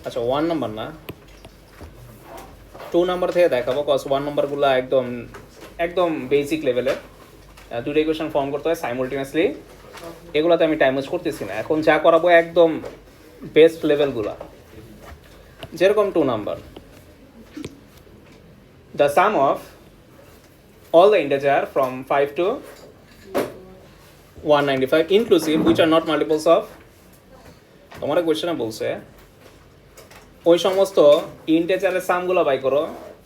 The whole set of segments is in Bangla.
আচ্ছা 1 নাম্বার না, 2 নাম্বার থেকে দেখাবো, কজ 1 নাম্বারগুলো একদম একদম বেসিক লেভেলের। দুটো ইকুয়েশন ফর্ম করতে হয় সাইমultaneously, এগুলোতে আমি টাইম ওয়েস্ট করতেছি না। এখন যা করাবো একদম বেস্ট লেভেলগুলো, যেরকম 2 number. The some of all the integer from 5 to 195 inclusive which are not multiples of, তোমার কোয়েশ্চেনে বলছে ওই সমস্ত ইন্টিজারের সামগুলো বাই করো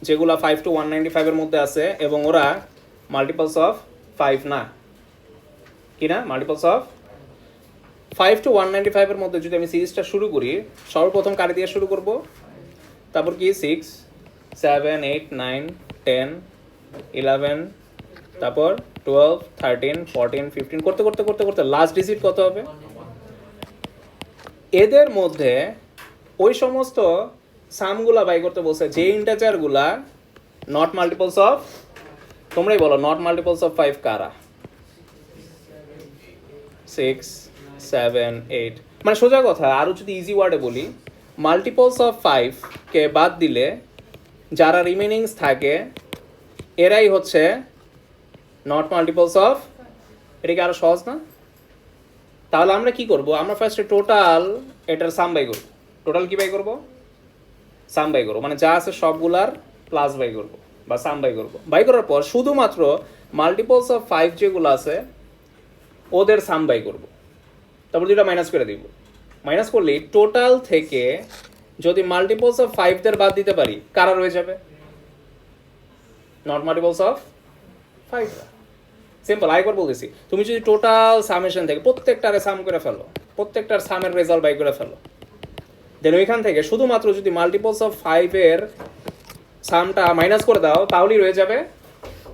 যেগুলো 5 to 195 এর মধ্যে আছে এবং ওরা মাল্টিপলস অফ 5 না, কি না, মাল্টিপলস অফ 5 to 195 এর মধ্যে যদি আমি সিরিজটা শুরু করি, সর্বপ্রথম কারে দিয়ে শুরু করব, তারপর কি 6 7 8 9 10 11, তারপর 12 13 14 15 করতে করতে করতে করতে লাস্ট ডিজিট কত হবে। এদের মধ্যে ওই সমস্ত সামগুলা বাই করতে বলছে যে ইন্টিজারগুলা নট মাল্টিপলস অফ, তোমরাই বলো নট মাল্টিপলস অফ 5 কারা। 6 7 8, মানে সোজা কথা, আরও যদি ইজি ওয়ার্ডে বলি, মাল্টিপলস অফ 5 কে বাদ দিলে যারা রিমেনিংস থাকে এরাই হচ্ছে নট মাল্টিপলস অফ। এটা কি আরো সহজ না? তাহলে আমরা কি করব, আমরা ফার্স্টে টোটাল এটার সাম বাই করব। টোটাল কি বাই করব? সাম বাই করব, মানে যা আছে সবগুলার প্লাস বাই করব বা সাম বাই করব। বাই করার পর শুধুমাত্র মাল্টিপলস অফ 5 যেগুলো আছে ওদের সাম বাই করব, তারপর দুটা মাইনাস করে দিব। মাইনাস করলে টোটাল থেকে যদি মাল্টিপলস অফ 5 দের বাদ দিতে পারি, কারা রয়ে যাবে? Not multiples of 5। সিম্পল, আরেকবার বলতেছি, তুমি যদি টোটাল সামেশন থেকে প্রত্যেকটারে সাম করে ফেলো, প্রত্যেকটার সামের রেজাল্ট বাই করে ফেলো, দেন ওইখান থেকে শুধুমাত্র যদি মাল্টিপলস অফ 5 এর সামটা মাইনাস করে দাও, তাহলেই রয়ে যাবে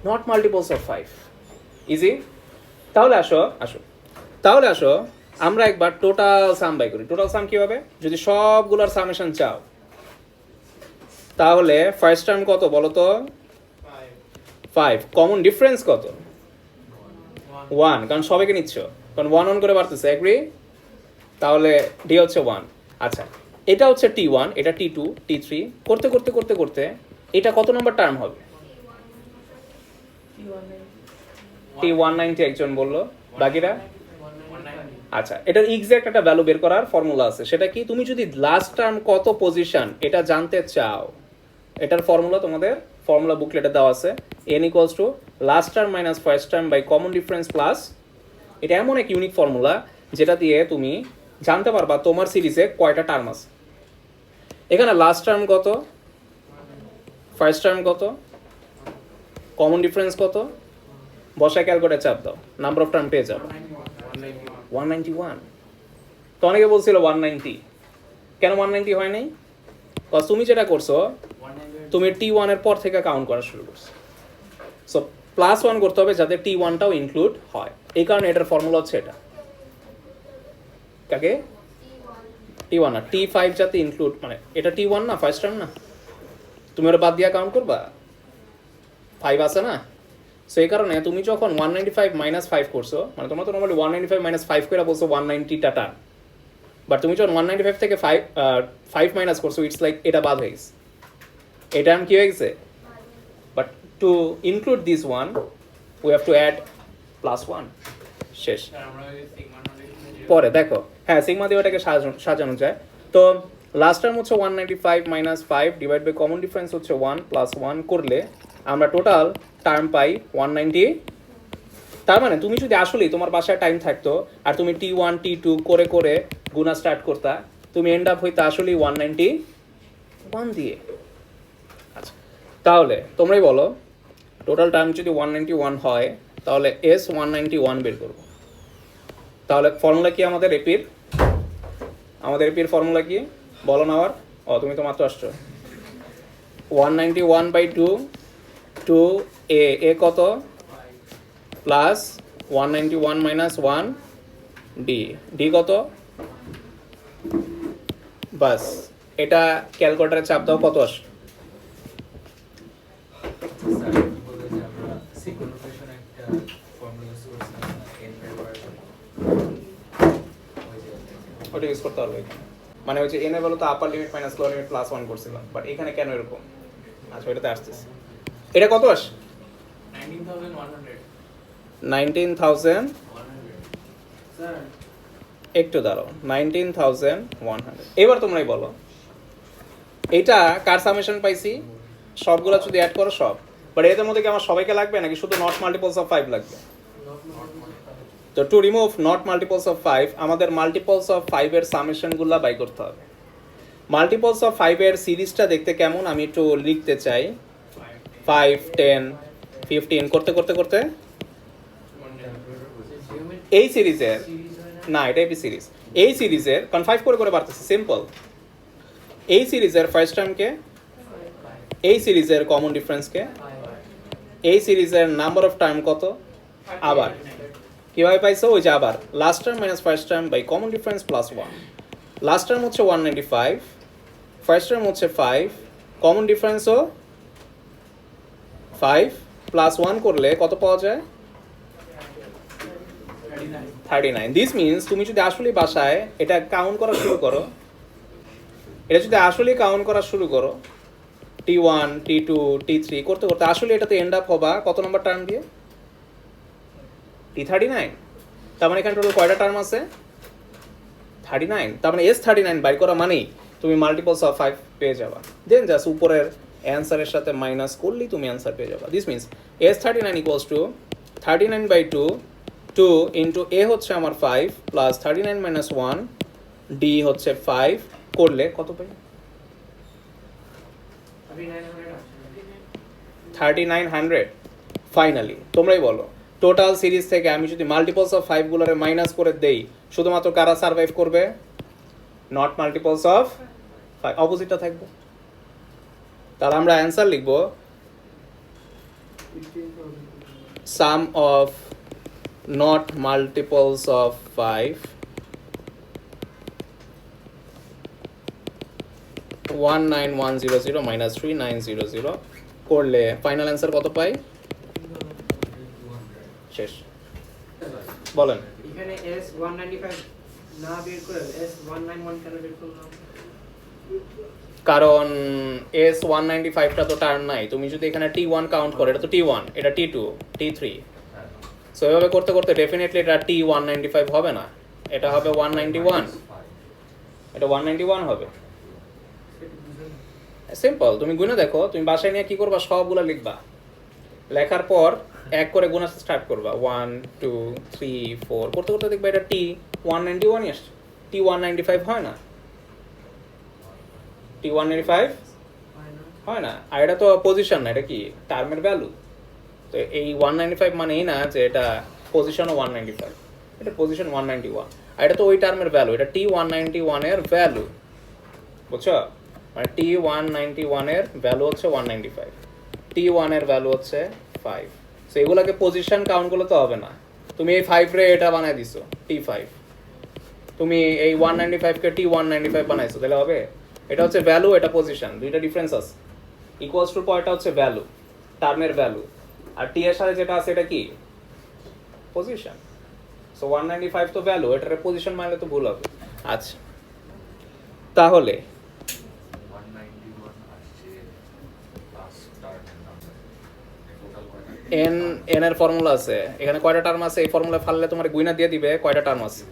নট মাল্টিপলস অফ 5। ইজি। তাহলে আসো আমরা একবার টোটাল সাম বাই করি। টোটাল সাম কি হবে? যদি সবগুলোর সামেশন চাও, তাহলে ফার্স্ট টার্ম কত বলো তো? 5। কমন ডিফারেন্স কত? 1, কারণ সবাইকে নিচ্ছ, কারণ 1 1 করে বাড়তেছে, এগ্রি? তাহলে ডি হচ্ছে 1। আচ্ছা, এটা হচ্ছে T1, এটা T2, T3, করতে করতে করতে করতে এটা কত নম্বর টার্ম হবে? T190 একজন বললো, বাকিরা? আচ্ছা, এটার এক্সাক্ট একটা ভ্যালু বের করার ফর্মুলা আছে। সেটা কি? তুমি যদি লাস্ট টার্ম কত পজিশন এটা জানতে চাও, এটার ফর্মুলা তোমাদের ফর্মুলা বুকলেটে দেওয়া আছে। n equals to last term minus first term by common difference plus. এটা এমন এক ইউনিক ফর্মুলা যেটা দিয়ে তুমি জানতে পারবা তোমার সিরিজে কয়টা টার্ম আছে। এখানে লাস্ট টার্ম কত, ফার্স্ট টার্ম কত, কমন ডিফারেন্স কত, বসায় ক্যালকুলেটর চাপ দাও, নাম্বার অফ টার্ম পেয়ে যাবে 191। তো অনেকে বলছিল 190, কেন 190 হয় নাই? কজ তুমি যেটা করছো, তুমি T1 এর পর থেকে কাউন্ট করা শুরু করছো। সো +1 করতে হবে যাতে T1টাও ইনক্লুড হয়। এই কারণে এটার ফর্মুলা হচ্ছে এটা। কাকে? T1 না, T5 যাতে ইনক্লুড, মানে এটা T1 না, ফার্স্ট টার্ম না, তুমি ওটা বাদ দিয়া কাউন্ট করবা, 5 আছে না। সো এই কারণে তুমি যখন 195 মাইনাস 5 করছো, মানে তোমরা তো নর্মালি 195 মাইনাস 5 করে বলছো 190টা টার্ম, বাট তুমি যখন 195 থেকে 5 মাইনাস করছো, ইটস লাইক এটা বাদ হয়ে গেছে, এই টার্ম কি হয়ে গেছে। But to include this one we have to add +1। শেষ। পরে দেখো, হ্যাঁ সিগমা দিয়ে ওটাকে সাজানো যায়। তো লাস্ট টার্ম হচ্ছে 195 minus 5 divide by common difference হচ্ছে 1 +1 করলে আমরা টোটাল টার্ম পাই 190। তার মানে তুমি যদি আসলেই তোমার বাসায় টাইম থাকতো আর তুমি T1 T2 করে করে গুণা স্টার্ট করতা, তুমি এন্ড আপ হইতে আসলেই 191 দিয়ে। আচ্ছা, তাহলে তোমরাই বলো টোটাল টার্ম যদি 191 হয় তাহলে S 191 বের করবো। তাহলে ফর্মুলা কি আমাদের এপির? আমাদের এপির ফর্মুলা কি বলো না আবার? তুমি তো মাত্র আসছো। 191/2, 2a, a কত, প্লাস 191 মাইনাস 1 d, d কত, বাস এটা ক্যালকুলেটরে চাপ দাও, কত আসে? ওটা ইউজ করতে পারবে। মানে হচ্ছে এন এর ভ্যালু তো আপার limit minus lower limit plus 1 করছিলাম, বাট এখানে কেন এরকম? আচ্ছা এটাতে আসতেছে। এটা কত আসে? 19,100 একটু দাঁড়াও, 19,100। এবার তোমরাই বলো এটা কার সামেশন পাইছি? সবগুলো যদি অ্যাড করো সব, বাট এদের মধ্যে কি আমার সবাইকে লাগবে নাকি শুধু নট মাল্টিপলস অফ 5 লাগবে? তো to remove not multiples of 5 আমাদের মাল্টিপলস অফ 5 এর সামেশনগুলো বাই করতে হবে। মাল্টিপলস অফ 5 এর সিরিজটা দেখতে কেমন আমি একটু লিখতে চাই। 5, 10, 15 করতে করতে করতে এই সিরিজের, না এটা এপি সিরিজ, এই সিরিজের কারণ 5 করে করে বাড়তেছে, সিম্পল। এই সিরিজের ফার্স্ট টার্মকে, এই সিরিজের কমন ডিফারেন্সকে, এই সিরিজের নাম্বার অফ টার্ম কত, আবার কিভাবে পাইছো? ওই যে আবার last term minus first term by common difference plus 1। Last term হচ্ছে 195, ফার্স্ট টার্ম হচ্ছে 5, কমন ডিফারেন্সও 5 প্লাস 1 করলে কত পাওয়া যায়? 39। দিস মিনস তুমি যদি আসলে বাসায় এটা কাউন্ট করা শুরু করো, এটা যদি আসলে কাউন্ট করা শুরু করো T1, T2, T3 করতে করতে আসলে এটাতে এন্ড আপ হবা কত নম্বর টার্ম দিয়ে? T39। তার মানে এখানে টোটাল কয়টা টার্ম আছে? 39। তার মানে S39 বাই করা মানেই তুমি মাল্টিপলস অফ 5 পেয়ে যাবা। দেন জাস্ট উপরের অ্যান্সারের সাথে মাইনাস করলেই তুমি অ্যান্সার পেয়ে যাবা। This means S39 equals to 39/2, 2 into a হচ্ছে আমার 5 প্লাস 39 মাইনাস 1 ডি হচ্ছে 5 করলে কত পাই? 3900। ফাইনালি তোমরাই বলো টোটাল সিরিজ থেকে আমি যদি মাল্টিপলস অফ 5 গুলোরে মাইনাস করে দেই শুধুমাত্র কারা সার্ভাইভ করবে? নট মাল্টিপলস অফ 5, অপোজিটটা থাকবে। তাহলে আমরা অ্যান্সার লিখব sum of not multiples of 5 19100 minus 3900 করলে ফাইনাল অ্যান্সার কত পাই? শেষ। বলেন এখানে S195 না বের করে S191 কেন বের করলাম? কারণ S195টা তো টার্ম নাই, তুমি যদি এখানে T1 কাউন্ট করো এটা তো T1, এটা T2, T3, সো এভাবে করতে করতে ডেফিনেটলি এটা T195 হবে না, এটা হবে 191, এটা 191 হবে। সিম্পল, তুমি গুণে দেখো, তুমি বাসায় নিয়ে কি করবা সবগুলো লিখবা, লেখার পর এক করে গুণা স্টার্ট করবা 1 2 3 4 করতে করতে দেখবা এটা T191 আসছে, T195 হয় না, T195 হয় না। আর এটা তো পজিশন না, এটা কি টার্মের ভ্যালু। তো এই 195 মানেই না যে এটা পজিশনও 195, এটা পজিশন 191, আর এটা তো ওই টার্মের ভ্যালু, এটা T191 এর ভ্যালু, বুঝছো? মানে T191 এর ভ্যালু হচ্ছে 195, T1 এর ভ্যালু হচ্ছে 5, সো এগুলোকে পজিশন কাউন্ট করলে তো হবে না। তুমি এই 5 রে এটা বানাই দিছো T5, তুমি এই 195 কে T195 বানাইছো, তাহলে হবে? এটা হচ্ছে ভ্যালু, এটা পজিশন, দুইটা ডিফারেন্স আছে। ইকুয়ালস টু পয়েন্টটা হচ্ছে ভ্যালু, টার্মের ভ্যালু, আর টি এর সাথে যেটা আছে এটা কি পজিশন। সো 195 তো ভ্যালু, এটার পজিশন মানলে তো ভুল হবে। আচ্ছা তাহলে এন এন এর ফর্মুলা আছে, এখানে কয়টা টার্ম আছে? এই ফর্মুলা ফাললে তোমার গুইনা দিয়ে দিবে কয়টা টার্ম আছে।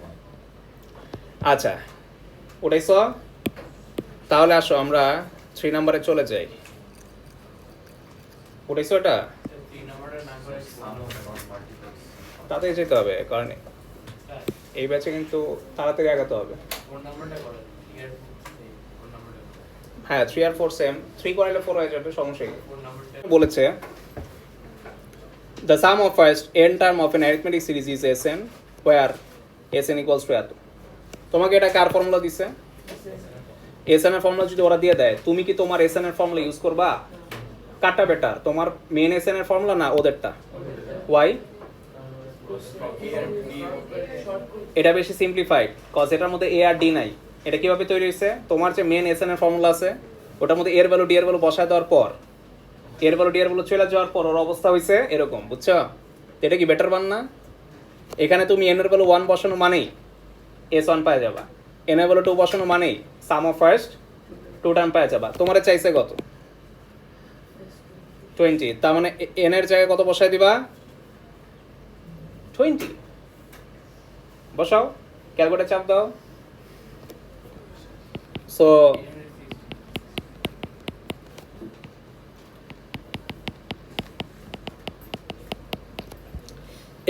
আচ্ছা উঠাইছ? তাহলে আসো আমরা 3 নম্বরে চলে যাই। উঠাইছো এটা? তাড়াতাড়ি যেতে হবে, কারণ এই ব্যাচে কিন্তু তাড়াতাড়ি আগাতে হবে। হ্যাঁ 3 আর 4 সেম, 3 করাইলে 4 হয়ে যাবে, সমস্যা কি? বলেছে the sum of first n term of an arithmetic series is Sn where Sn equals to এত। তোমাকে এটা কার ফর্মুলা দিছে? Sn এর ফর্মুলা যদি ওরা দিয়ে দেয়, তুমি কি তোমার Sn এর ফর্মুলা ইউজ করবা? কাটা বেটার, তোমার মেন Sn এর ফর্মুলা না ওদেরটা? ওয়াই? এটা বেশি সিম্পলিফাইড, কজ এটার মধ্যে এ আর ডি নাই। এটা কিভাবে তৈরি হয়েছে? তোমার যে মেন Sn এর ফর্মুলা আছে ওটার মধ্যে এর ভ্যালু ডি এর ভ্যালু বসায় দেওয়ার পর, এর ভ্যালু ডি এর ভ্যালু চলে যাওয়ার পর ওর অবস্থা হয়েছে এরকম, বুঝছো? এটা কি বেটার বান না? এখানে তুমি এন এর ভ্যালু 1 বসানো মানেই S1 পাওয়া যাবা, এন এর ভ্যালু 2 বসানো মানেই সাম অফ ফার্স্ট 2 টার্ম পাওয়া যাবা। তোমারে চাইছে কত 20, তার মানে এন এর জায়গায় কত বসাই দিবা 20 বসাও, ক্যালকুলেটর চাপ দাও। সো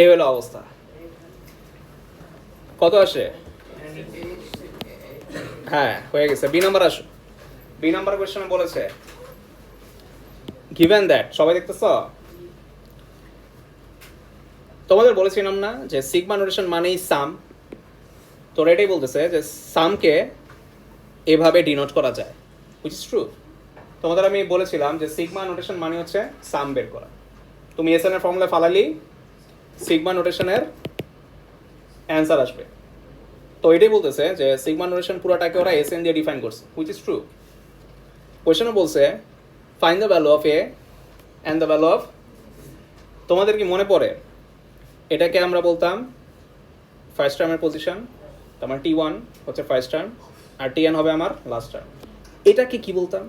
এই হলো অবস্থা। কত আসে? হ্যাঁ হয়ে গেছে। বি নাম্বার আসো। বি নাম্বার কোয়েশ্চনে বলেছে গিভেন দ্যাট, সবাই দেখতেছ? তোমাদের বলেছিলাম না যে সিগমা নোটেশন মানেই সাম, তো এটাই বলতেছে যে সামকে এভাবে ডিনোট করা যায়, হুইচ ইজ ট্রু। তোমাদের আমি বলেছিলাম যে সিগমা নোটেশন মানে হচ্ছে সাম বের করা। তুমি এসএন এর ফর্মুলা ফালালি সিগমা নোটেশনের অ্যান্সার আসবে। তো এটাই বলতেছে যে সিগমা নোটেশন পুরোটাকে ওরা এসএন দিয়ে ডিফাইন করছে, হুইচ ইজ ট্রু। কোয়েশ্চনে বলছে find the value of a and the value of, তোমাদের কি মনে পড়ে এটাকে আমরা বলতাম ফার্স্ট টার্মের পজিশন, তোমার T1 হচ্ছে ফার্স্ট টার্ম আর Tn হবে আমার লাস্ট টার্ম। এটাকে কি বলতাম?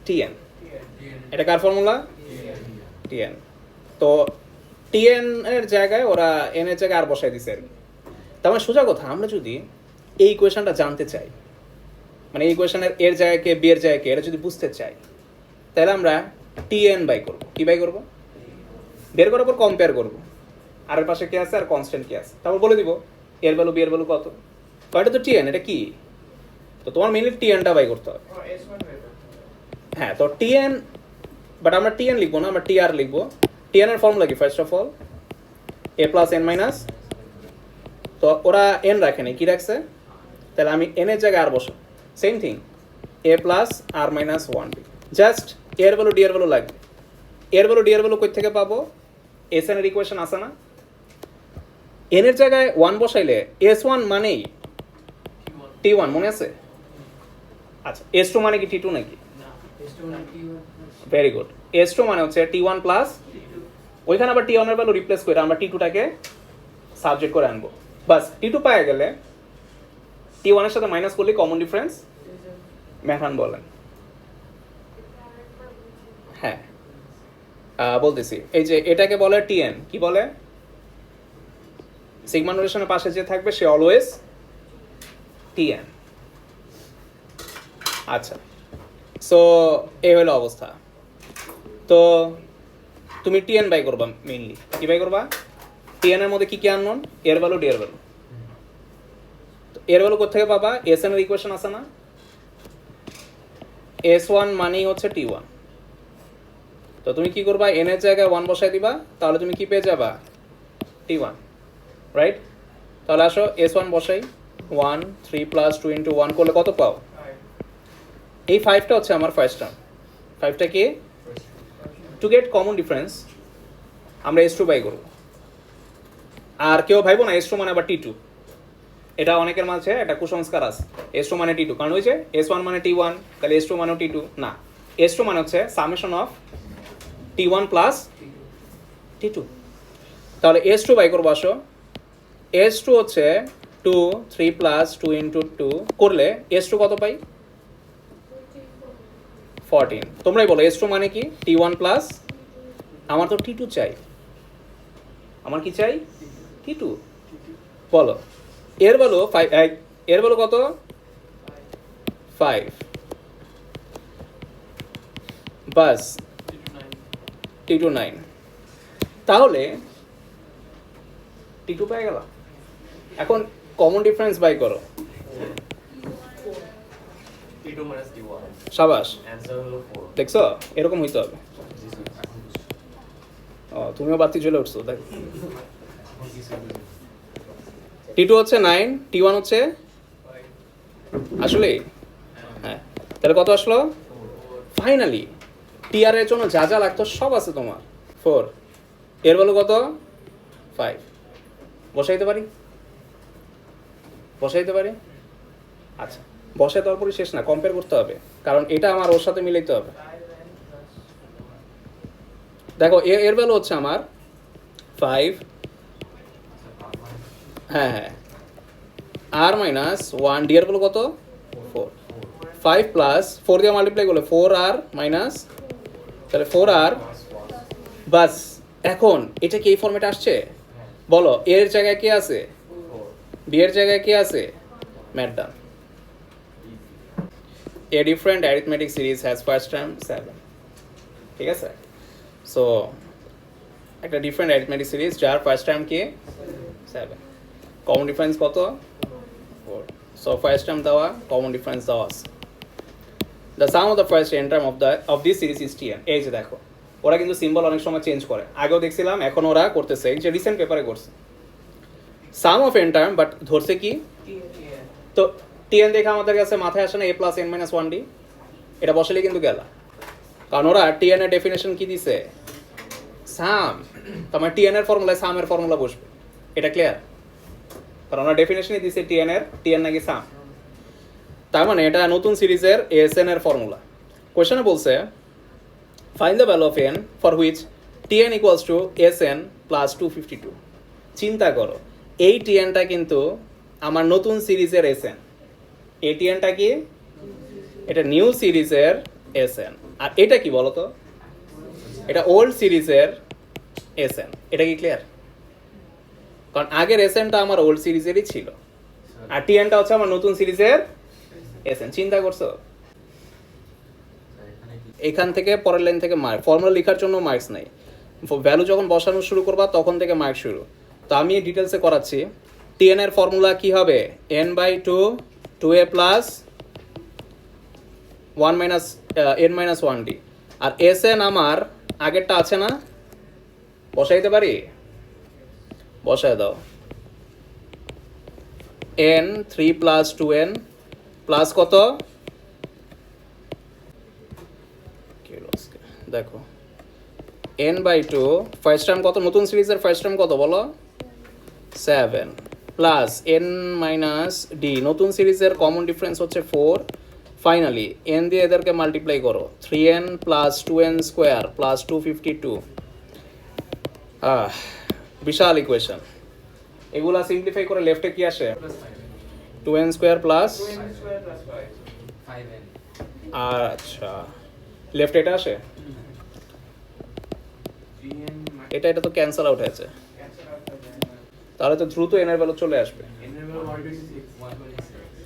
Tn। এটা কার ফর্মুলা? Tn। তো Tn এর জায়গায় ওরা n এর জায়গায় আর বসাই দিছে আর কি। তার মানে সোজা কথা, আমরা যদি এই ইকুয়েশনটা জানতে চাই, মানে এই ইকুয়েশনের এর জায়গায় কে বি এর জায়গায় কে, এটা যদি বুঝতে চাই, তাহলে আমরা Tn বাই করব। কি বাই করব? বের করার পর কম্পেয়ার করব আর এর পাশে কে আছে আর কনস্ট্যান্ট কে আছে, তারপর বলে দিব এর ভ্যালু বি এর ভ্যালু কত। এটা তো Tn, এটা কি? তো তোমার মেইনলি Tnটা বাই করতে হবে। হ্যাঁ, তো Tn, বাট আমরা Tn লিখবো না, আমরা Tr লিখবো। Tn এর ফর্মুলা কি? First of all a plus n minus, তো ওরা n রাখেনি, কি রাখছে? তাহলে আমি n এর জায়গায় আর বসো, সেম থিং a প্লাস আর মাইনাস 1b, জাস্ট এর ভ্যালু ডি এর ভ্যালু লাগবে। এর ভ্যালু ডি এর ভ্যালু কই থেকে পাবো? এসএন এর ইকুয়েশন আছে না? n এর জায়গায় 1 বসাইলে s1 মানেই t1, মনে আছে? আচ্ছা, s2 মানে কি t2 নাকি? Very good. s2 মানে হচ্ছে t1 প্লাস, ওইখানে আবার t1 এর ভ্যালু রিপ্লেস করে আমরা t2টাকে সাবজেক্ট করে আনবো। বাস t2 পাওয়া গেলে t1 এর সাথে মাইনাস করলে কমন ডিফারেন্স মেহান বলেন। হ্যাঁ বলতেছি, এই যে এটাকে বলে Tn, কি বলে? সিগমা নোটেশনের পাশে যে থাকবে সে অলওয়েজ Tn। আচ্ছা, সো এই হলো অবস্থা। তো তুমি Tn বাই করবা, মেইনলি কি বাই করবা? Tn এর মধ্যে কি কি আননোন? এর ভ্যালু ডি এর ভ্যালু। এর ভ্যালু কোথা থেকে পাবা? এসএন এর ইকুয়েশন আছে না? s1 মানেই হচ্ছে t1, তো তুমি কি করবা? n এর জায়গায় 1 বসাই দিবা, তাহলে তুমি কি পেয়ে যাবা? t1, right? তাহলে আসো s1 বসাই, 1 3 প্লাস 2 ইন্টু 1 করলে কত পাও? এই 5টা হচ্ছে আমার ফার্স্ট টার্ম। 5টা কি? টু গেট কমন ডিফারেন্স আমরা s2 বাই করব। আর কেউ ভাইবো না s2 মানে আবার t2, এটা অনেকের মাঝে একটা কুসংস্কার আছে, s2 মানে t2, কারণ ওই যে s1 মানে t1, তাহলে s2 মানে t2 না। s2 মানে হচ্ছে summation of t1 plus t2। তাহলে s2 বাই করবো। আসো, s2 হচ্ছে 2 3 প্লাস 2 ইন্টু 2 করলে s2 কত পাই? 14। তোমরাই বলো s2 মানে কি? t1 প্লাস, আমার তো t2 চাই, আমার কি চাই? t2। বলো এর ভ্যালু 5, এর ভ্যালু কত? 5। বাস t2 9, তাহলে t2 পেয়ে গেল। এখন কমন ডিফারেন্স বাই করো। t2 minus t1 সাবাস, answer হলো 4 দেখছো? এরকম হইতে হবে। ও, তুমিও বাতি চলে উঠছো, দেখ। t2 হচ্ছে 9, t1 হচ্ছে আসলে, হ্যাঁ, তাহলে কত আসলো? ফাইনালি টিআর এর জন্য যা যা লাগতো সব আছে তোমার, 4। এর ভ্যালু কত? 5। বসাইতে পারি? বসাইতে পারি? আচ্ছা, বসাই দেওয়ার পরে শেষ না, কম্পেয়ার করতে হবে, কারণ এটা আমার ওর সাথে মিলাইতে হবে। দেখো এর ভ্যালু হচ্ছে আমার 5, হ্যাঁ হ্যাঁ আর মাইনাস ওয়ান ডি এর ভ্যালু কত 4 5 প্লাস 4 দিয়ে মাল্টিপ্লাই করলে 4 আর মাইনাস তাহলে 4 আর বাস এখন এটা কি এই ফরম্যাটে আসছে বলো এর জায়গায় কি আছে 4 বি এর জায়গায় কি আছে math done A different arithmetic series has first term 7 ঠিক আছে সো একটা ডিফারেন্ট arithmetic series যার ফার্স্ট টার্ম কি 7 কমন ডিফারেন্স কত 4 সো ফার্স্ট টার্ম দেওয়া কমন ডিফারেন্স দেওয়া আছে the some of the first n term of this series is tn এই যে দেখো ওরা কিন্তু সিম্বল অনেক সময় চেঞ্জ করে আগেও দেখছিলাম এখন ওরা করতেছে এই যে রিসেন্ট পেপারে করছে সাম অফ n টার্ম বাট ধরছে কি তো tn দেখে আমাদের কাছে মাথায় আসে না a plus n minus 1d এটা বসালেই কিন্তু গেল কারণ ওরা tn এর ডেফিনেশন কি দিছে সাম তোমার tn এর ফর্মুলায় সাম এর ফর্মুলা বসবে এটা ক্লিয়ার কারণ ওরা ডেফিনেশনই দিছে tn নাকি সাম তার মানে এটা নতুন সিরিজের asn এর ফর্মুলা কোশ্চেনে বলছে find the value of n for which tn equals to sn plus 252 চিন্তা করো এই tnটা কিন্তু আমার নতুন সিরিজের sn এই tnটা কি এটা নিউ সিরিজের sn আর এটা কি বলো তো এটা ওল্ড সিরিজের sn এটা কি ক্লিয়ার কারণ আগের snটা আমার ওল্ড সিরিজেরই ছিল আর tnটা হচ্ছে আমার নতুন সিরিজের sn চিন্তা করছো এখান থেকে পরের লাইন থেকে মার্ক ফর্মুলা লেখার জন্য মার্কস নাই ভ্যালু যখন বসানো শুরু করবা তখন থেকে মার্ক শুরু তো আমি ডিটেলসে করাচ্ছি tn এর ফর্মুলা কি হবে n/2 2a plus 1 minus n minus 1d আর sn আমার আগেরটা আছে না বসাইতে পারি বসায় দাও n 3 প্লাস 2n প্লাস কত দেখো n/2 ফার্স্ট টার্ম কত নতুন সিরিজের ফার্স্ট টার্ম কত বলো 7 প্লাস n মাইনাস d নতুন সিরিজের কমন ডিফারেন্স হচ্ছে 4 ফাইনালি n দিয়ে এদেরকে মাল্টিপ্লাই করো 3n plus 2n square plus 252 বিশাল ইকুয়েশন এগুলা সিম্পলিফাই করে লেফটে কি আসে 2n স্কোয়ার প্লাস 5n আচ্ছা লেফট এটা আসে এটা তো ক্যান্সেল আউট হয়েছে তাহলে তো দ্রুত এন এর ভ্যালু চলে আসবে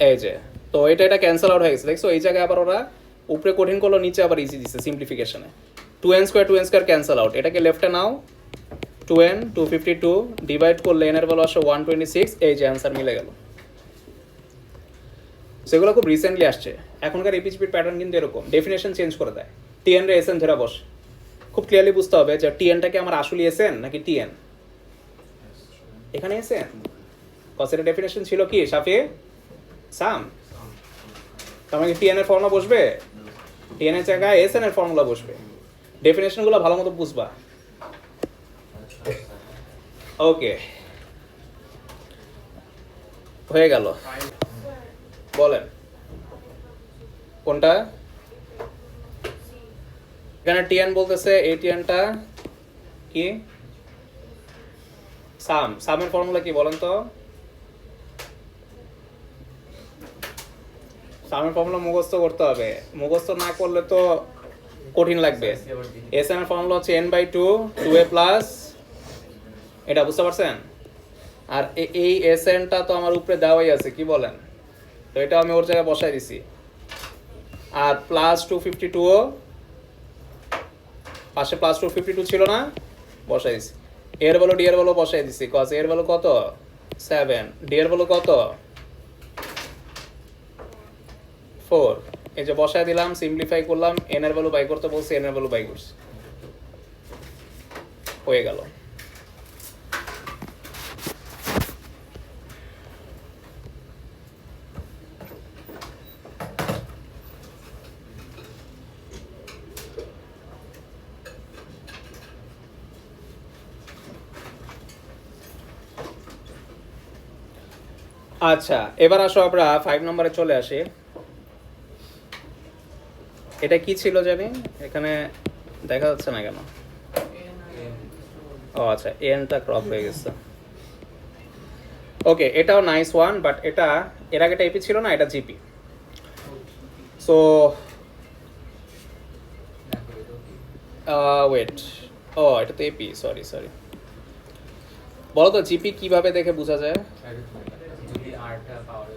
এই যে তো এটা ক্যান্সেল আউট হয়ে গেছে দেখছো এই জায়গায় আবার ওরা উপরে কঠিন করলো নিচে আবার ইজি দিচ্ছে সিম্পলিফিকেশনে 2n স্কয়ার ক্যান্সেল আউট এটাকে লেফটে নাও 2n 252 ডিভাইড করলে এন এর ভ্যালু আসে 126 এই যে অ্যান্সার মিলে গেল সেগুলো খুব রিসেন্টলি আসছে এখনকার এপিজিপির প্যাটার্ন কিন্তু এরকম ডেফিনেশন চেঞ্জ করে দেয় tn রে sn ধরে বসে খুব ক্লিয়ারলি বুঝতে হবে যে tnটা কি আমার আসলে sn নাকি tn এখানে sn কসের ডেফিনেশন ছিল কি সাফি সাম তাহলে কি tn এর ফর্মুলা বসবে tn এর জায়গায় sn এর ফর্মুলা বসবে ডেফিনেশনগুলো ভালো মতো বুঝবা ওকে হয়ে গেল বলেন কোনটা এখানে tn বলতেছে এই tnটা কি সামের ফর্মুলা কি বলেন তো সামের ফর্মুলা মুখস্থ করতে হবে মুখস্থ না করলে তো কঠিন লাগবে sn এর ফর্মুলা হচ্ছে n/2 2a প্লাস এটা বুঝতে পারছেন আর এই snটা তো আমার উপরে দেওয়াই আছে কি বলেন তো এটা আমি ওর জায়গায় বসাই দিছি আর প্লাস 252 ও পাশে প্লাস 252 ছিল না বসাই দিছি এর ভ্যালু ডি এর ভ্যালু বসাই দিছি কজ এর ভ্যালু কত 7 ডি এর ভ্যালু কত 4 এই যে বসাই দিলাম সিম্পলিফাই করলাম এন এর ভ্যালু বাই করতে বলছি এন এর ভ্যালু বাই করছি হয়ে গেল আচ্ছা এবার আসো আমরা 5 নম্বরে চলে আসি এটা কি ছিল জানি এখানে দেখা যাচ্ছে না কেন ও আচ্ছা এনটা ক্রপ হয়ে গেছে ওকে, এটাও নাইস ওয়ান, বাট এটা এর আগে এটা এপি ছিল না, এটা জিপি। সো ওয়েট, ও এটা তো এপি, সরি সরি। বলো তো জিপি কিভাবে দেখে বোঝা যায়? যদি আরটা পাওয়ার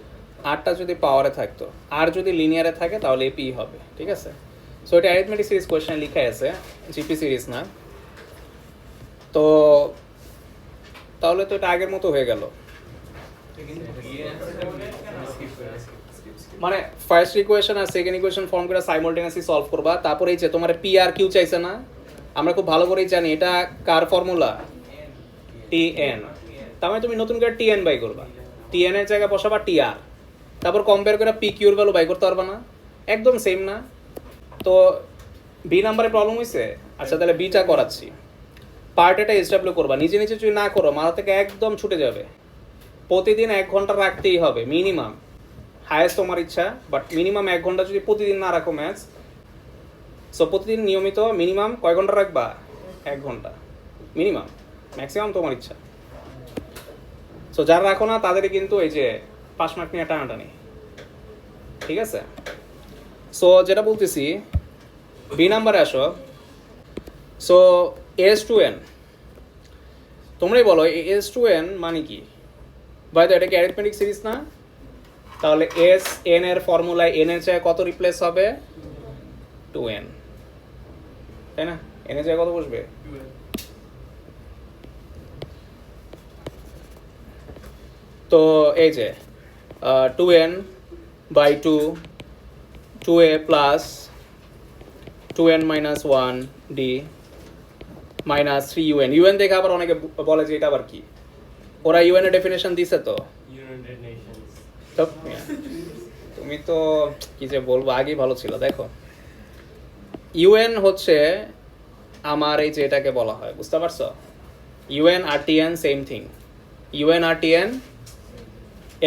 আরটা যদি পাওয়ারে থাকতো, আর যদি লিনিয়ারে থাকে তাহলে এপি হবে, ঠিক আছে? সো এটা অ্যারিথমেটিক সিরিজ কোয়েশ্চেনে লিখা আছে, জিপি সিরিজ না। তো তাহলে তো এটা আগের মতো হয়ে গেল। মানে ফার্স্ট ইকুয়েশন আর সেকেন্ড ইকুয়েশন ফর্ম করে সাইমultaneously সলভ করবা, তারপরে এই যে তোমার পি আর কিউ চাইছে না, আমরা খুব ভালো করেই জানি এটা কার ফর্মুলা, টিএন। তার মানে তুমি নতুন করে টিএন বাই করবা, টিএন এর জায়গায় বসাবা টিআর, তারপর কম্পেয়ার করে পি কিউর ভ্যালু বাই করতে পারবা না, একদম সেম না? তো বি নাম্বারে প্রবলেম হয়েছে। আচ্ছা তাহলে বিটা করাচ্ছি, পার্ট এটা এসডাব্লিউ করবা, নিজে নিজে যদি না করো মাথা থেকে একদম ছুটে যাবে। প্রতিদিন 1 ঘন্টা রাখতেই হবে মিনিমাম, হায়েস্ট তোমার ইচ্ছা, বাট মিনিমাম 1 ঘন্টা যদি প্রতিদিন না রাখো ম্যাথস, সো প্রতিদিন নিয়মিত মিনিমাম কয় ঘন্টা রাখবা? 1 ঘন্টা মিনিমাম, ম্যাক্সিমাম তোমার ইচ্ছা। সো যারা রাখো না তাদের কিন্তু এই যে 5 মার্ক নিয়ে টানাটানি, ঠিক আছে? সো যেটা বলতেছি, বি নাম্বারে আসো। সো এস টু এন, তোমরাই বলো এস টু এন মানে কি? ভাই তো এটা কি অ্যারিথমেটিক সিরিজ না? তাহলে এস এন এর ফর্মুলায় এন এর জায়গায় কত রিপ্লেস হবে? 2n, তাই না? এন এর জায়গায় কত বসবে? তো এই যে 2n by 2, 2a plus 2n minus 1 D minus 3un। UN দেখে আবার অনেকে বলে যে এটা আবার কি, ওরা ইউএন এর ডেফিনেশন দিছে তো। United Nations. তো তুমি তো কি যে বলবো, আগেই ভালো ছিল। দেখো ইউএন হচ্ছে আমার এই যে এটাকে বলা হয়, বুঝতে পারছো? ইউএন আর টিএন সেম থিং। ইউএন আর টিএন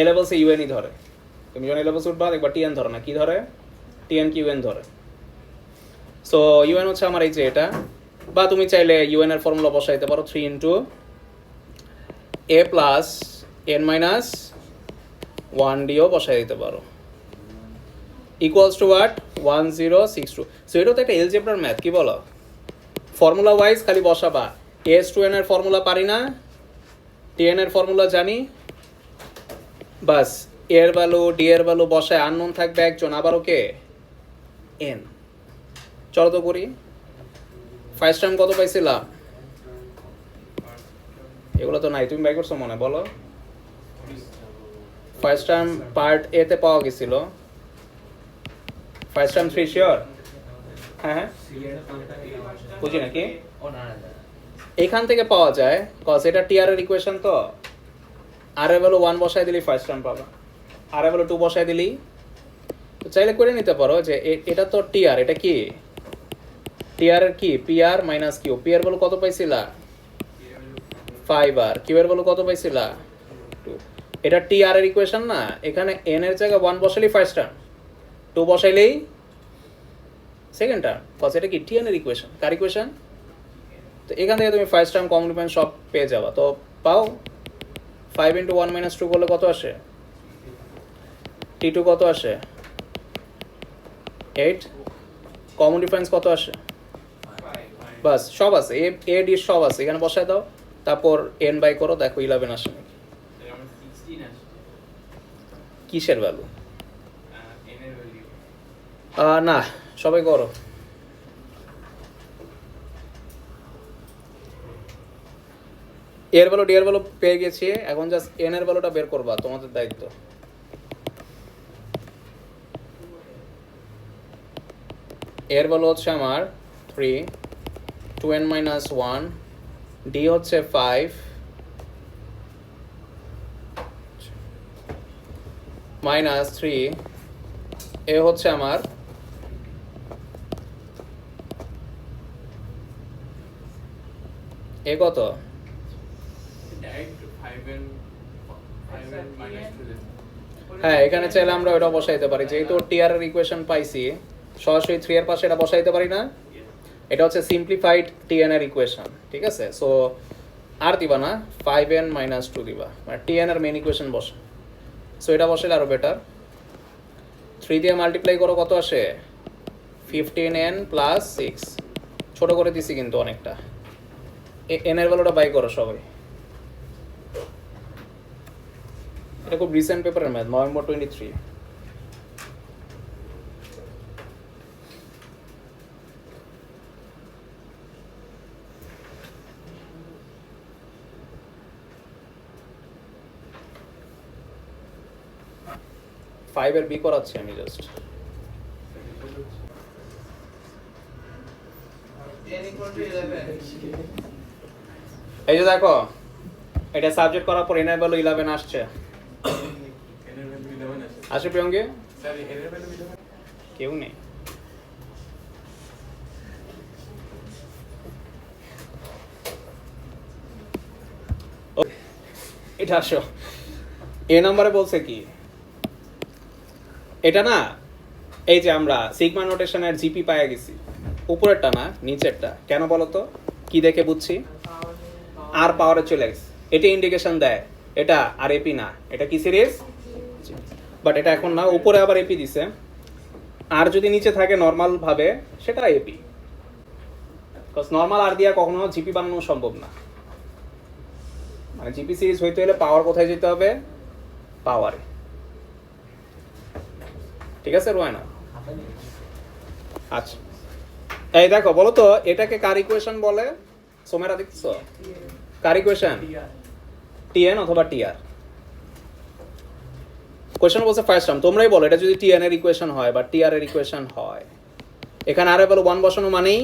এ লেভেলসে ইউএনই ধরে, তুমি যখন এ লেভেলস উঠবা দেখবা টিএন ধরে না, কি ধরে? টিএন কি ইউএন ধরে। সো ইউএন হচ্ছে আমার এই যে এটা, বা তুমি চাইলে ইউএন এর ফর্মুলা বসাইতে পারো 3 ইন্টু এ প্লাস এন মাইনাস 1 ডিও বসাই দিতে পারো, ইকুয়ালস টু হোয়াট? 1062। সো এটা তো একটা এলজেব্রার ম্যাথ, কি বলো? ফর্মুলা ওয়াইজ খালি বসাবা, এস টু এন এর ফর্মুলা পারি না, টিএন এর ফর্মুলা জানি, বাস এর ভ্যালু ডি এর ভ্যালু বসায়, আননোন থাকবে একজন, আবার ওকে এন। চলো তো করি। ফার্স্ট টাইম কত পাইছিলাম? এগুলো তো নাই, তুমি বাই করছো মনে, বলো। ফার্স্ট টাইম পার্ট এ তে পাওয়া গেছিল, ফার্স্ট টাইম 3 শিওর? হ্যাঁ হ্যাঁ, বুঝি নাকি? ও না না না। এইখান থেকে পাওয়া যায়, কজ এটা টিআর এর ইকুয়েশন তো। আর এর ভ্যালু 1 বসাই দিলেই ফার্স্ট টার্ম পাবা, আর এর ভ্যালু 2 বসাই দিলেই। তো চাইলে করে নিতে পারো যে এটা তো টিআর, এটা কি টিআর এর কি? PR minus Q. পি এর ভ্যালু কত পাইছিলা? 5 আর কিউ এর ভ্যালু কত পাইছিলা? 2। এটা টিআর এর ইকুয়েশন না, এখানে এন এর জায়গায় 1 বসাইলেই ফার্স্ট টার্ম, 2 বসাইলেই সেকেন্ড টার্ম, কজ এটা কি টিএন এর ইকুয়েশন। কার ইকুয়েশন? তো এখান থেকে তুমি ফার্স্ট টার্ম কমন ডিফারেন্স সব পেয়ে যাবা। তো পাও 5 ইন্টু 1 মাইনাস 2 করলে কত আসে? টি2 কত আসে? 8। কমন ডিফারেন্স কত আসে? বাস সব আছে, এ ডি সব আছে, এখানে বসায় দাও, তারপর এন বাই করো, দেখো 11 আসে নাকি। কিসের ভ্যালু? না, সবাই করো। এর ভ্যালু ডি এর ভ্যালু পেয়ে গেছি, এখন জাস্ট এন এর ভ্যালুটা বের করবা, তোমাদের দায়িত্ব। এর ভ্যালু হচ্ছে আমার 3, 2n মাইনাস 1, ডি হচ্ছে 5 মাইনাস 3, এ হচ্ছে আমার এ কত? হ্যাঁ, এখানে চাইলে আমরা ওটা বসাইতে পারি, যেহেতু টিআর এর ইকুয়েশন পাইছি, সরাসরি 3 এর পাশে এটা বসাইতে পারি না। এটা হচ্ছে সিম্পলিফাইড টিএন এর ইকুয়েশন, ঠিক আছে? সো আর দিবা না 5n মাইনাস 2 দিবা, মানে tn এর মেইন ইকুয়েশন বসে। সো এটা বসালে আরো বেটার। 3 দিয়ে মাল্টিপ্লাই করো, কত আসে? 15n plus 6। ছোট করে দিছি কিন্তু অনেকটা। n এর ভ্যালুটা বাই করো সবাই। এটা খুব রিসেন্ট পেপারের ম্যাথ, নভেম্বর 23। ফাইভের বি করাচ্ছি আমি জাস্ট। এই যে দেখো, এটা সাবজেক্ট করার পর এনের ভ্যালু 11 আসছে। আসে প্রিয়ঙ্গে? কেউ নেই। এটা আসো, এ নাম্বারে বলছে কি, এটা না, এই যে আমরা সিগমা নোটেশনের জিপি পাইয়া গেছি, উপরেরটা না নিচেরটা। কেন বলো তো? কি দেখে বুঝছি? আর পাওয়ারে চলে গেছে, এটা ইন্ডিকেশন দেয় এটা আর এপি না, এটা কি সিরিজ। বাট এটা এখন না, উপরে আবার এপি দিছে। আর যদি নিচে থাকে নর্মাল ভাবে, সেটা এপি। বিকজ নর্মাল আর দিয়া কখনো জিপি বানানো সম্ভব না। মানে জিপি সিরিজ হইতে হলে পাওয়ার কোথায় যেতে হবে? পাওয়ারে। ঠিক আছে রোয়ানা? আচ্ছা, এই দেখো, বলো তো এটাকে কার ইকুয়েশন বলে? সোমেরা দেখছো কার ইকুয়েশন? টিএন অথবা টিআর। কোয়েশন বলছে ফার্স্ট টার্ম, তোমরাই বলো এটা যদি টিএন এর ইকুয়েশন হয় বা টিআর এর ইকুয়েশন হয়, এখানে আর এর ভ্যালু 1 বসানো মানেই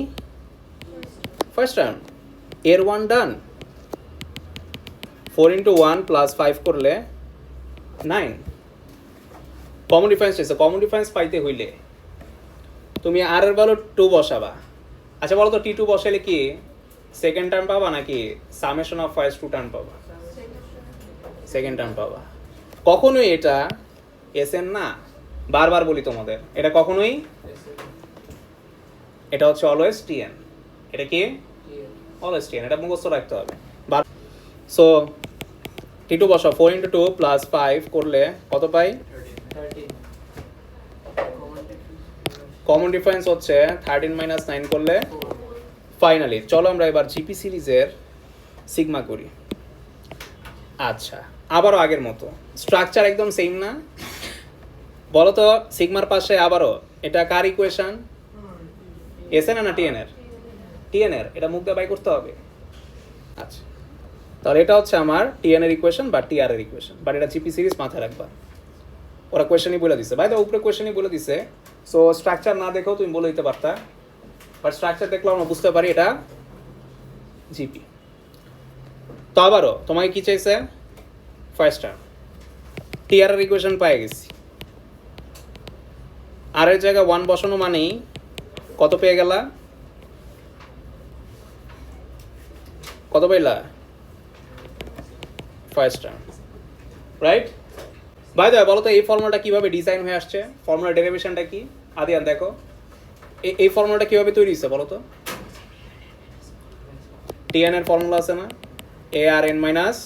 ফার্স্ট টার্ম। এর 1 ডান। 4 × 1 + 5 করলে 9। কমন ডিফারেন্স এসে, কমন ডিফারেন্স পাইতে হইলে তুমি আর এর ভ্যালু 2 বসাবা। আচ্ছা বলো তো টি2 বসালে কি সেকেন্ড টার্ম পাবা নাকি সামেশন অফ ফার্স্ট 2 টার্ম পাবা? সেকেন্ড টার্ম পাবা। কখনোই এটা এসএন না, বারবার বলি তোমাদের, এটা কখনোই, এটা হচ্ছে অলওয়েজ টিএন। এটা কি অলওয়েজ টিএন, এটা মুখস্থ রাখতে হবে। সো টি2 বসাও, 4 × 2 + 5 করলে কত পাই? 13। কমন ডিফারেন্স হচ্ছে 13 - 9 করলে। ফাইনালি চলো আমরা এবার জিপি সিরিজের সিগমা করি। আচ্ছা, আবারও আগের মতো স্ট্রাকচার একদম সেম না? বলো তো সিগমার পাশে আবারও এটা কার ইকুয়েশন? এসএন না টিএন এর? টিএন এর। এটা মুখ দিয়ে বাই করতে হবে। আচ্ছা, তাহলে এটা হচ্ছে আমার টিএন এর ইকুয়েশন বা টিআর এর ইকুয়েশন, বাট এটা জিপি সিরিজ মাথায় রাখবা। ওরা কোয়েশনই বলে দিছে, ভাই, উপরে কোয়েশনই বলে দিছে। সো স্ট্রাকচার না দেখেও তুমি বলে দিতে পারতা, বাট স্ট্রাকচার দেখলে আমরা বুঝতে পারি এটা জিপি। তো আবারও তোমাকে কি চাইছে? First term. টিআর এর ইকুয়েশন পেয়ে গেছি। আর এর জায়গায় 1 বসানো মানেই কত পেয়ে গেলা? কত পেলা? First term, right? By the way, বলো তো এই ফর্মুলাটা কিভাবে ডিজাইন হয়ে আসছে? ফর্মুলা ডেরিভেশনটা কি? আদিয়ান দেখো, এই ফর্মুলাটা কিভাবে তৈরি হয়েছে বলো তো? টিএন এর ফর্মুলা আছে না, এ আর এন মাইনাস,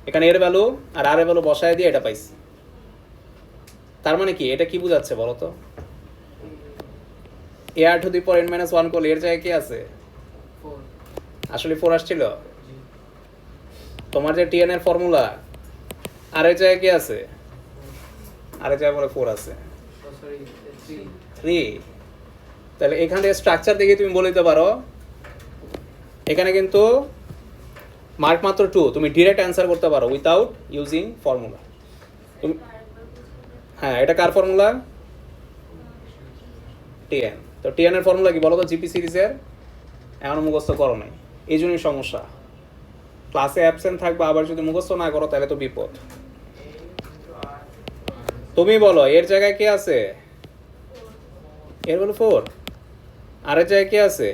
এখানে এর ভ্যালু আর আর এর ভ্যালু বসায় দিয়ে এটা পাইছি। তার মানে কি, এটা কি বোঝাচ্ছে বলো তো? এ আর টু দি পাওয়ার n - 1 করলে এর জায়গায় কি আছে? 4। আসলে 4 আসছিল। তোমার যে টিএন এর ফর্মুলা, আর এর জায়গায় কি আছে? আর এর জায়গায় বলে 4 আছে। সরি, 3। 3। তাহলে এখান থেকে স্ট্রাকচার দেখে তুমি বলে দিতে পারো এখানে কিন্তু মার্ক মাত্র 2, তুমি ডিরেক্ট অ্যান্সার করতে পারো উইথাউট ইউজিং ফর্মুলা। তুমি হ্যাঁ, এটা কার ফর্মুলা? টিএন। তো টিএন এর ফর্মুলা কি বলো তো জিপি সিরিজের? এখনো মুখস্থ করো নাই, এই জন্যই সমস্যা। ক্লাসে অ্যাবসেন্ট থাকবে, আবার যদি মুখস্থ না করো তাহলে তো বিপদ। তুমি বলো এর জায়গায় কি আছে? এর বলো 4, আর এর জায়গায় কি আছে?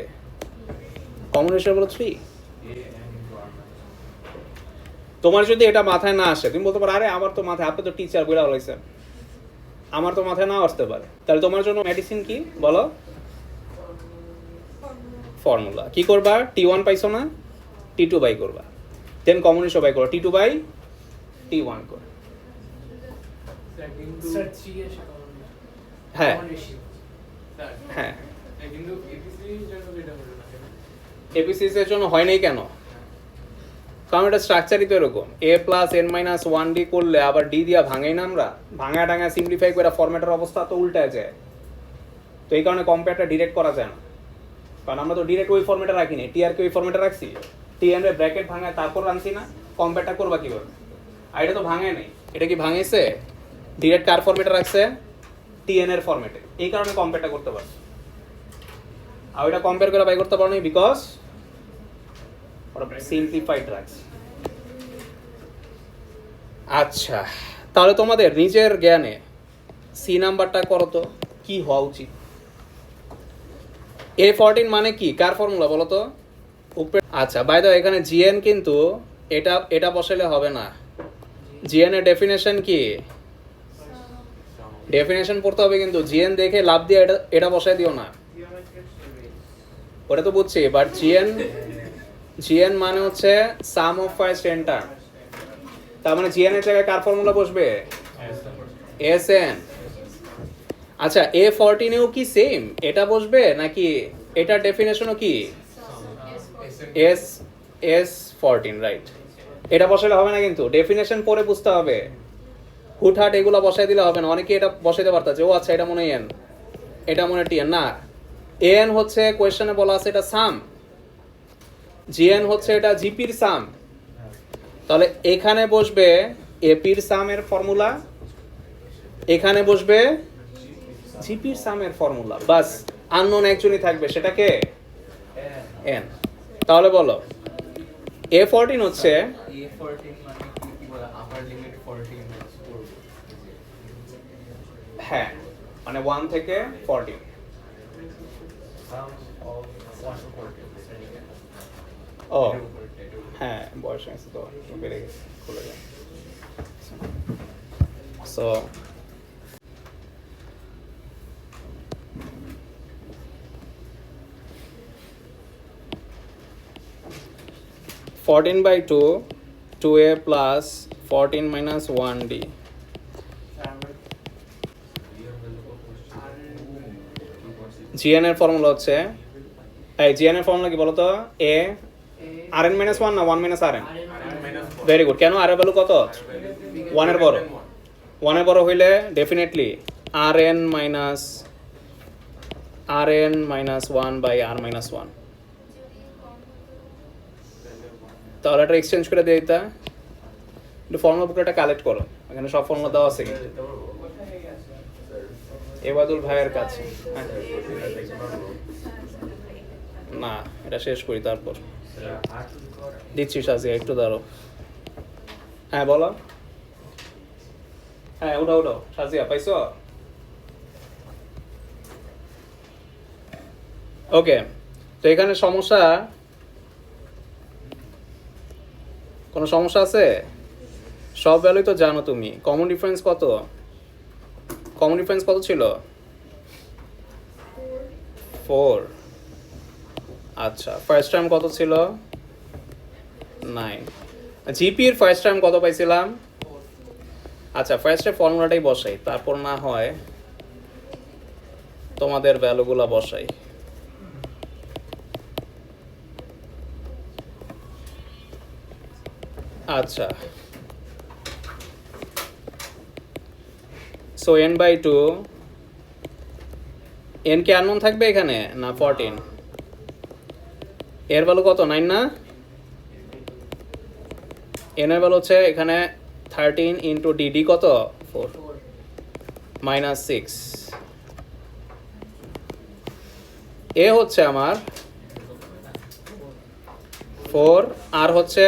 কমন রেশিও বলো 3। তোমার যদি এটা মাথায় না আসে, তুমি বলতে পারো আরে আমার তো মাথায়, আপনি তো টিচার বইলা বলেছেন, আমার তো মাথায় না আসতে পারে। তাহলে তোমার জন্য মেডিসিন কি বলো? ফর্মুলা। কি করবা? টি1 পাইছো না, T2 বাই করবা, দেন কমন রেশিও বাই করো T2 বাই T1 করো। স্যার 3 এর সাথে হ্যাঁ common ratio। হ্যাঁ, কিন্তু এপিসির জন্য এটা হলো না কেন? এপিসিএস এর জন্য হয় নাই কেন? কারণ এটা স্ট্রাকচারই তো এরকম, a plus n minus 1d করলে আবার d দিয়া ভাঙাই না আমরা, ভাঙা টাঙা সিম্পলিফাই করে ফরম্যাটের অবস্থা তো উল্টায় যায়। তো এই কারণে কম্পেয়ারটা ডিরেক্ট করা যায় না, কারণ আমরা তো ডিরেক্ট ওই ফরম্যাটে রাখিনি, টি আর কে ওই ফরম্যাটে রাখছি, টি এন এর ব্র্যাকেট ভাঙায় তারপর রাখছি না, কম্পেয়ারটা করবা কিভাবে? আর এটা তো ভাঙায় নাই, এটা কি ভাঙাইছে? ডিরেক্ট কার ফরম্যাটে রাখছে? টি এন এর ফরম্যাটে, এই কারণে কম্পেয়ারটা করতে পারছে। আর ওইটা কম্পেয়ার করে বাই করতে পারো না, বিকজ সিম্পলিফাইড রাখছি। আচ্ছা, তাহলে তোমাদের নিজের জ্ঞানে সি নাম্বারটা করো তো কি হওয়া উচিত। A14 মানে কি, কার ফর্মুলা বলো তো? আচ্ছা, বাই দ্য এখানে জিএন কিন্তু এটা বসাইলে হবে না। জিএন এর ডেফিনেশন কি? ডেফিনেশন পড়তে হবে, কিন্তু জিএন দেখে লাভ দিয়ে এটা বসাই দিও না, ওটা তো বুঝছি। বাট জিএন মানে হচ্ছে সাম অফ ফার্স্ট এন টার্ম, তার মানে জিএন এর জায়গায় কার ফর্মুলা বসবে? এসএন। আচ্ছা, A14 এও কি সেম এটা বসবে নাকি এটা ডেফিনেশনও কি S14, রাইট? এটা বসালে হবে না, কিন্তু ডেফিনেশন পরে বুঝতে হবে, হুটহাট এগুলো বসাই দিলে হবে না। অনেকে এটা বসাইতে পারতাছে, ও আচ্ছা এটা মনে হয় এন, এটা মনে হয় টিএন, না, এন হচ্ছে কোয়েশ্চনে বলা আছে এটা সাম, জিএন হচ্ছে এটা জিপির সাম। তাহলে এখানে বসবে এপির সামের ফর্মুলা, এখানে বসবে জিপির সামের ফর্মুলা, বাস। আননোন একজনই থাকবে, সেটাকে এন। তাহলে বলো A14 হচ্ছে A14 মানে কি বলে, আপার লিমিট 14 হ্যাঁ, মানে 1 থেকে 14। সাম অফ 1 to 14 ও হ্যাঁ, বয়স হয়েছে তো বেড়ে গেছে, খুলে যায়। So 14/2 2a plus 14 minus 1d। GN এর ফর্মুলা হচ্ছে, এই জিএন এর ফর্মুলা কি বলতো? এ আর এন মাইনাস 1 না 1 মাইনাস আর এন? Very good. কেন? আর এর ভ্যালু কত? 1 এর বড়। 1 এর বড় হইলে definitely R N minus 1 by R minus 1। তাহলে এটা এক্সচেঞ্জ করে দিয়ে দিতা, একটু ফর্মুলা বুকটা কালেক্ট করো, এখানে সব ফর্মুলা দেওয়া আছে কিন্তু এবাদুল ভাইয়ের কাছে। হ্যাঁ, না এটা শেষ করি তারপর দিচ্ছি। সাজিয়া একটু দাঁড়ো। হ্যাঁ বলো। হ্যাঁ উঠো সাজিয়া, পাইছো? ওকে, তো এখানে সমস্যা, কোনো সমস্যা আছে? সব ভ্যালুই তো জানো তুমি। কমন ডিফারেন্স কত? কমন ডিফারেন্স কত ছিল? 4। আচ্ছা, ফার্স্ট টার্ম কত ছিল? 9। জিপির ফার্স্ট টার্ম কত পাইছিলাম? আচ্ছা, ফার্স্টে ফর্মুলাটাই বসাই, তারপর না হয় তোমাদের ভ্যালুগুলো বসাই। আচ্ছা, সো n/2, n কে আননোন থাকবে এখানে না 14? এর ভ্যালু কত? 9 না? n এর ভ্যালু হচ্ছে এখানে 13 ইন্টু ডি কত? 4 মাইনাস 6। এ হচ্ছে আমার 4, আর হচ্ছে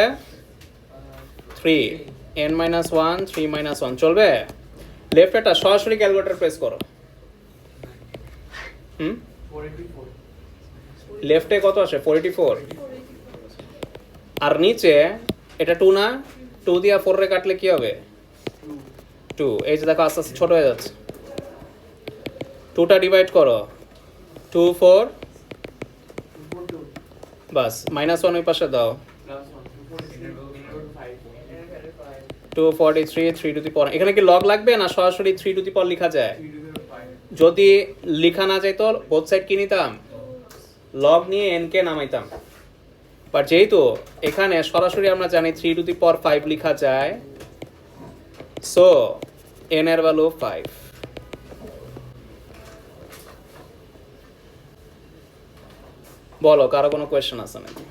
3, n মাইনাস 1 3 মাইনাস 1 চলবে। লেফট এটা সরাসরি ক্যালকুলেটর প্রেস করো। লেফটে কত আসে? 44। আর নিচে এটা 2 না? 2 দিয়া 4 রে কাটলে কি হবে? 2। এই যে দেখো আস্তে আস্তে ছোট হয়ে যাচ্ছে। 2টা ডিভাইড করো, 2 4, বাস। -1 ওই পাশে দাও, 243 3 টু দি পাওয়ার, এখানে কি লগ লাগবে না সরাসরি 3 টু দি পাওয়ার লেখা যায়? 3 to the 5 যদি লেখা না যায় তো বোথ সাইড কি নিতাম, লগ নিয়ে n কে নামাইতাম। বাট যেহেতু এখানে সরাসরি আমরা জানি 3 টু দি পাওয়ার 5 লেখা যায়, সো n এর ভ্যালু 5। বলো কারো কোনো কোয়েশ্চেন আছে নাকি?